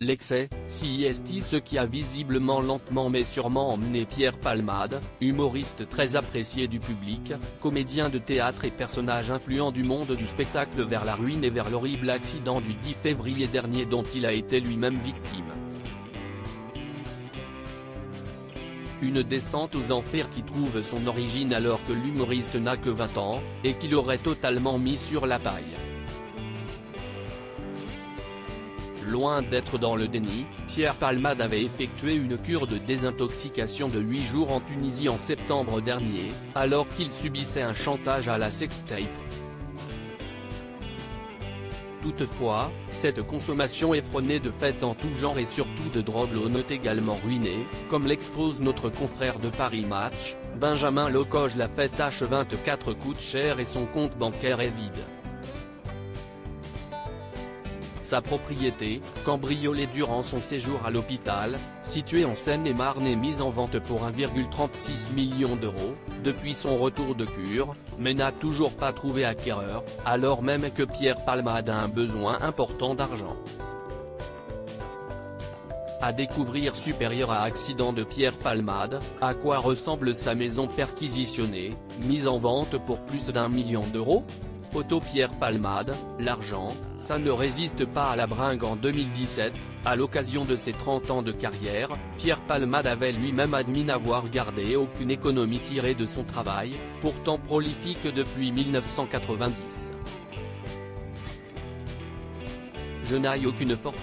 l'excès, si est ce qui a visiblement lentement mais sûrement emmené Pierre Palmade, humoriste très apprécié du public, comédien de théâtre et personnage influent du monde du spectacle vers la ruine et vers l'horrible accident du 10 février dernier dont il a été lui-même victime. Une descente aux enfers qui trouve son origine alors que l'humoriste n'a que 20 ans, et qui l'aurait totalement mis sur la paille. Loin d'être dans le déni, Pierre Palmade avait effectué une cure de désintoxication de 8 jours en Tunisie en septembre dernier, alors qu'il subissait un chantage à la sextape. Toutefois, cette consommation effrénée de fêtes en tout genre et surtout de drogue l'ont également ruiné, comme l'expose notre confrère de Paris Match, Benjamin Locoge. La fête H24 coûte cher et son compte bancaire est vide. Sa propriété, cambriolée durant son séjour à l'hôpital, située en Seine-et-Marne est mise en vente pour 1,36 million d'euros, depuis son retour de cure, mais n'a toujours pas trouvé acquéreur, alors même que Pierre Palmade a un besoin important d'argent. À découvrir supérieur à accident de Pierre Palmade, à quoi ressemble sa maison perquisitionnée, mise en vente pour plus d'1 million d'euros ? Photo Pierre Palmade, l'argent, ça ne résiste pas à la bringue. En 2017, à l'occasion de ses 30 ans de carrière, Pierre Palmade avait lui-même admis n'avoir gardé aucune économie tirée de son travail, pourtant prolifique depuis 1990. Je n'ai aucune fortune.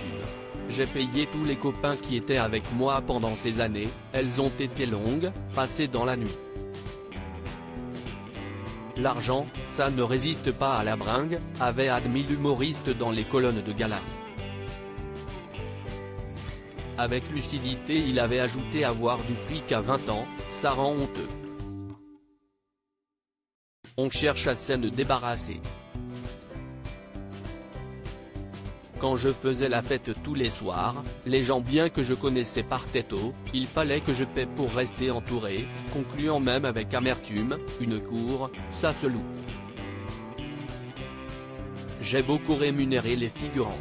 J'ai payé tous les copains qui étaient avec moi pendant ces années, elles ont été longues, passées dans la nuit. L'argent, ça ne résiste pas à la bringue, avait admis l'humoriste dans les colonnes de gala. Avec lucidité il avait ajouté avoir du fric à 20 ans, ça rend honteux. On cherche à s'en débarrasser. Quand je faisais la fête tous les soirs, les gens bien que je connaissais partaient tôt, il fallait que je paie pour rester entouré, concluant même avec amertume, une cour, ça se loue. J'ai beaucoup rémunéré les figurants.